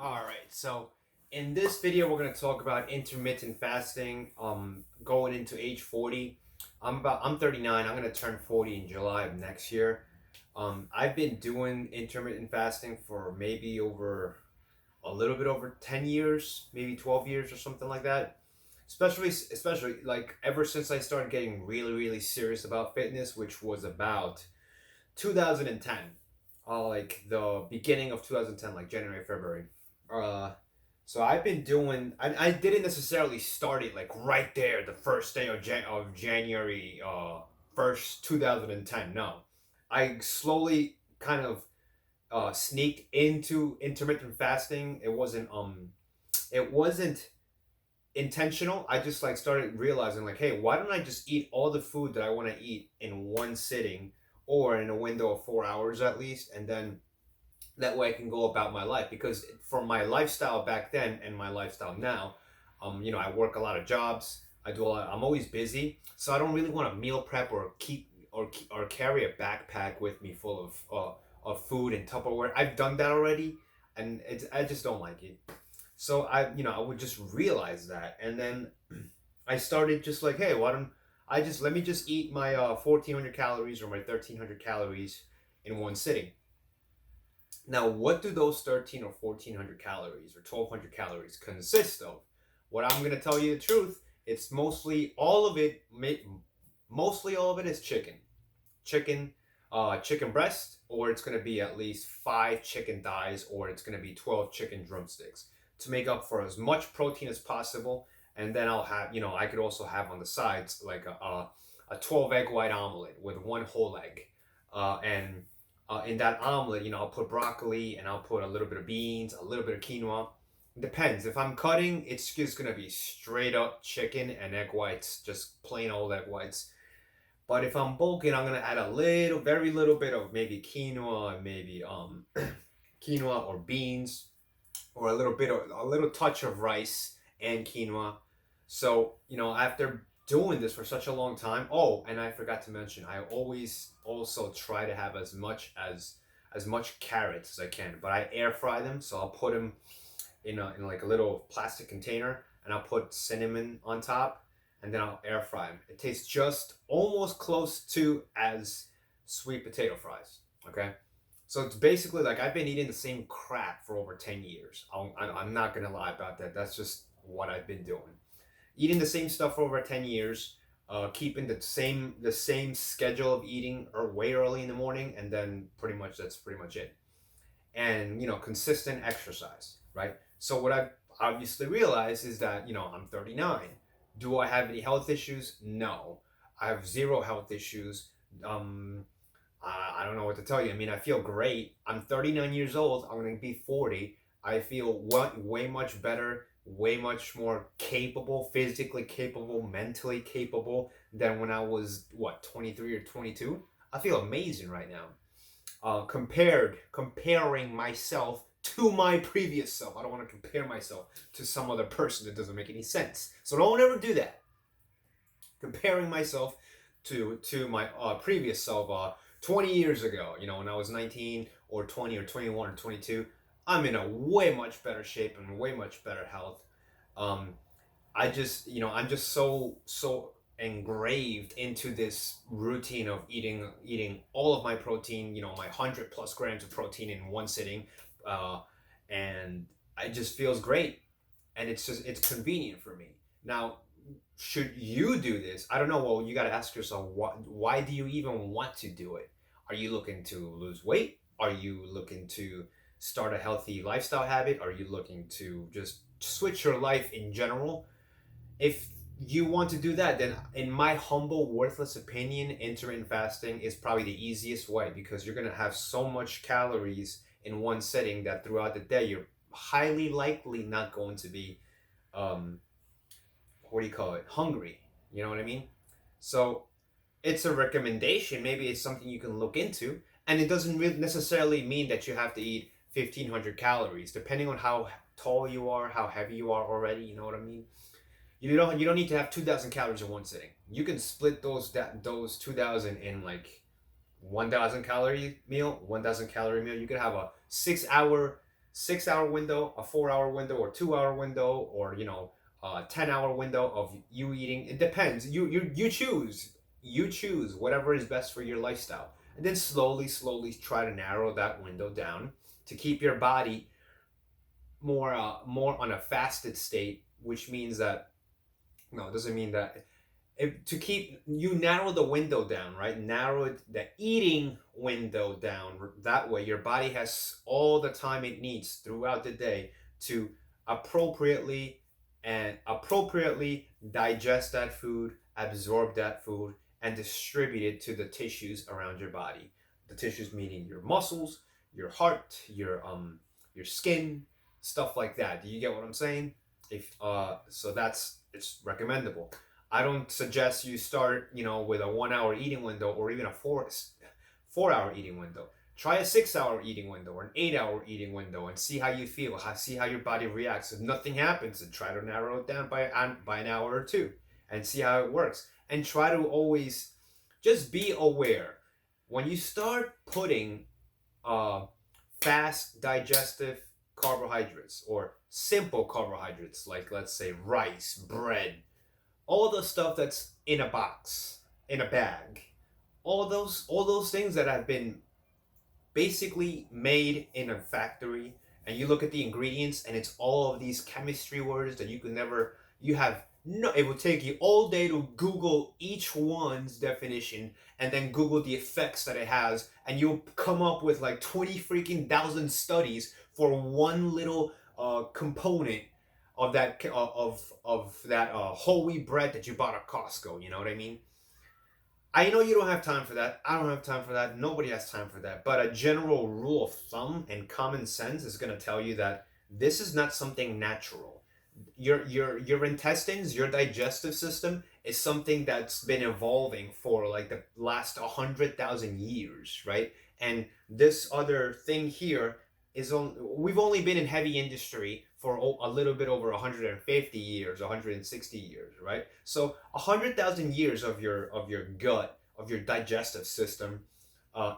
All right, so in this video, we're going to talk about intermittent fasting. Going into age 40. I'm 39. I'm going to turn 40 in July of next year. I've been doing intermittent fasting for maybe over a little bit over 10 years, maybe 12 years or something like that. Especially like ever since I started getting really serious about fitness, which was about 2010. Like the beginning of 2010, like January, February. Uh, so I've been doing. I didn't necessarily start it like right there, the first day of January, first 2010. No, I slowly kind of sneaked into intermittent fasting. It wasn't intentional. I just like started realizing like, hey, why don't I just eat all the food that I want to eat in one sitting or in a window of 4 hours at least, and then that way I can go about my life. Because for my lifestyle back then and my lifestyle now, I work a lot of jobs. I do a lot. I'm always busy, so I don't really want to meal prep or or carry a backpack with me full of food and Tupperware. I've done that already, and I just don't like it. So I would just realize that, and then I started just like, hey, why don't I just let me just eat my 1,400 calories or my 1,300 calories in one sitting. Now, what do those 13 or 1,400 calories or 1,200 calories consist of? What I'm gonna tell you the truth, it's mostly all of it. Mostly all of it is chicken, chicken breast, or it's gonna be at least 5 chicken thighs, or it's gonna be 12 chicken drumsticks to make up for as much protein as possible. And then I'll have, I could also have on the sides like a 12 egg white omelet with one whole egg, and in that omelet, I'll put broccoli and I'll put a little bit of beans, a little bit of quinoa. It depends. If I'm cutting, it's just gonna be straight up chicken and egg whites, just plain old egg whites. But if I'm bulking, I'm gonna add a little, very little bit of maybe quinoa, maybe quinoa or beans, or a little touch of rice and quinoa. So, after doing this for such a long time, oh, and I forgot to mention, I always also try to have as much carrots as I can, but I air fry them, so I'll put them in like a little plastic container, and I'll put cinnamon on top, and then I'll air fry them. It tastes just almost close to as sweet potato fries. Okay, so it's basically like I've been eating the same crap for over 10 years. I'm not gonna lie about that. That's just what I've been doing. Eating the same stuff for over 10 years, keeping the same schedule of eating or way early in the morning, and then that's pretty much it. And consistent exercise, right? So what I've obviously realized is that I'm 39. Do I have any health issues? No, I have zero health issues. Um, I don't know what to tell you. I mean, I feel great. I'm 39 years old. I'm going to be 40. I feel way much better, way much more capable, physically capable, mentally capable than when I was, 23 or 22. I feel amazing right now. Comparing myself to my previous self. I don't want to compare myself to some other person. That doesn't make any sense. So don't ever do that. Comparing myself to my previous self 20 years ago, when I was 19 or 20 or 21 or 22, I'm in a way much better shape and way much better health. um, I'm just so engraved into this routine of eating all of my protein, my 100 plus grams of protein in one sitting, and it just feels great, and it's convenient for me. Now, should you do this? I don't know. Well, you got to ask yourself, why do you even want to do it? Are you looking to lose weight? Are you looking to start a healthy lifestyle habit? Are you looking to just switch your life in general? If you want to do that, then in my humble, worthless opinion, intermittent fasting is probably the easiest way, because you're going to have so much calories in one setting that throughout the day you're highly likely not going to be um, what do you call it, hungry. You know what I mean? So it's a recommendation. Maybe it's something you can look into, and it doesn't really necessarily mean that you have to eat 1,500 calories, depending on how tall you are, how heavy you are already. You know what I mean? You don't need to have 2,000 calories in one sitting. You can split those 2,000 in like 1,000 calorie meal. You can have a 6 hour 6 hour window, a 4 hour window, or 2 hour window, or a 10 hour window of you eating. It depends. You choose. You choose whatever is best for your lifestyle, and then slowly try to narrow that window down to keep your body more on a fasted state, which means that no, it doesn't mean that to keep you narrow the window down, right? Narrow the eating window down. That way, your body has all the time it needs throughout the day to appropriately appropriately digest that food, absorb that food, and distribute it to the tissues around your body. The tissues meaning your muscles, your heart, your skin, stuff like that. Do you get what I'm saying? If so, that's it's recommendable. I don't suggest you start, with a 1 hour eating window or even a 4 hour eating window. Try a 6 hour eating window or an 8 hour eating window and see how you feel. See how your body reacts. If nothing happens, then try to narrow it down by an hour or two and see how it works. And try to always just be aware when you start putting fast digestive carbohydrates or simple carbohydrates like, let's say, rice, bread, all the stuff that's in a box, in a bag, all those things that have been basically made in a factory, and you look at the ingredients and it's all of these chemistry words that you could never you have no it will take you all day to Google each one's definition and then Google the effects that it has, and you'll come up with like 20 freaking thousand studies for one little component of that whole wheat bread that you bought at Costco. You know what I mean? I know you don't have time for that. I don't have time for that. Nobody has time for that. But a general rule of thumb and common sense is going to tell you that this is not something natural. Your intestines, your digestive system is something that's been evolving for like the last 100,000 years, right? And this other thing here we've only been in heavy industry for a little bit over 150 years, 160 years, right? So 100,000 years of your gut, of your digestive system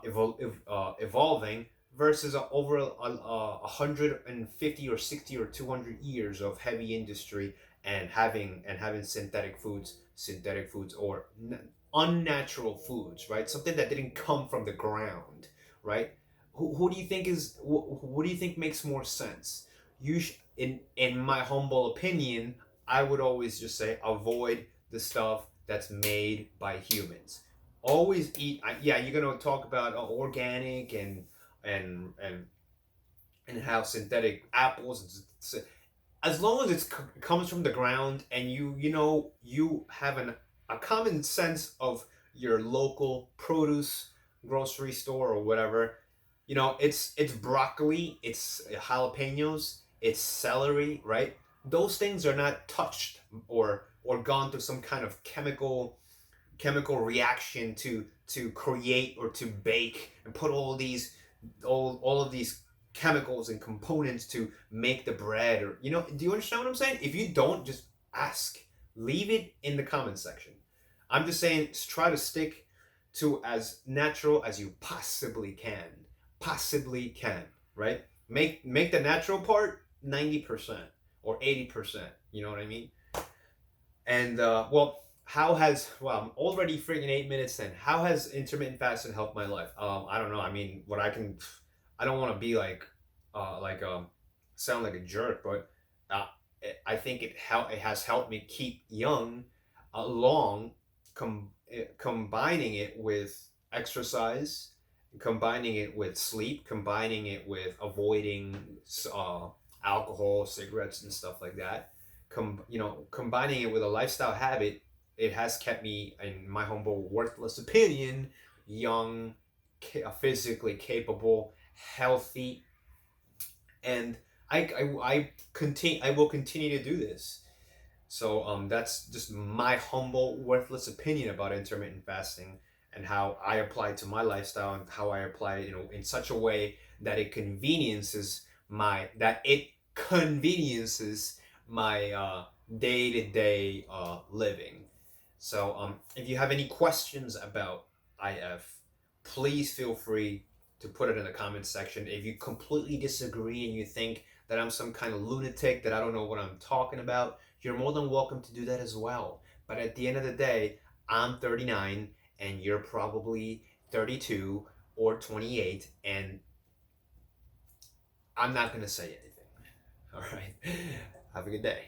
evolving versus over 150 or 60 or 200 years of heavy industry and having synthetic foods or unnatural foods, right? Something that didn't come from the ground, right? Who do you think what do you think makes more sense? In my humble opinion, I would always just say avoid the stuff that's made by humans. Always eat. Yeah, you're gonna talk about organic and and and how synthetic apples. As long as it comes from the ground and you have a common sense of your local produce grocery store or whatever, it's broccoli, it's jalapenos, it's celery, right? Those things are not touched or gone through some kind of chemical reaction to create or to bake and put all of these chemicals and components to make the bread. Or do you understand what I'm saying? If you don't, just ask. Leave it in the comment section. I'm just saying, try to stick to as natural as you possibly can, right? Make the natural part 90% or 80%. You know what I mean? And well, I'm already freaking 8 minutes in. How has intermittent fasting helped my life? I don't know. I mean, I don't want to be sound like a jerk, but uh, I think it has helped me keep young, long, combining it with exercise, combining it with sleep, combining it with avoiding uh, alcohol, cigarettes, and stuff like that. Combining it with a lifestyle habit, it has kept me, in my humble, worthless opinion, young, physically capable, healthy, and I will continue to do this. So that's just my humble, worthless opinion about intermittent fasting and how I apply it to my lifestyle and how I apply it, in such a way that it conveniences my day-to-day living. So if you have any questions about IF, please feel free to put it in the comments section. If you completely disagree and you think that I'm some kind of lunatic, that I don't know what I'm talking about, you're more than welcome to do that as well. But at the end of the day, I'm 39 and you're probably 32 or 28, and I'm not going to say anything. All right. Have a good day.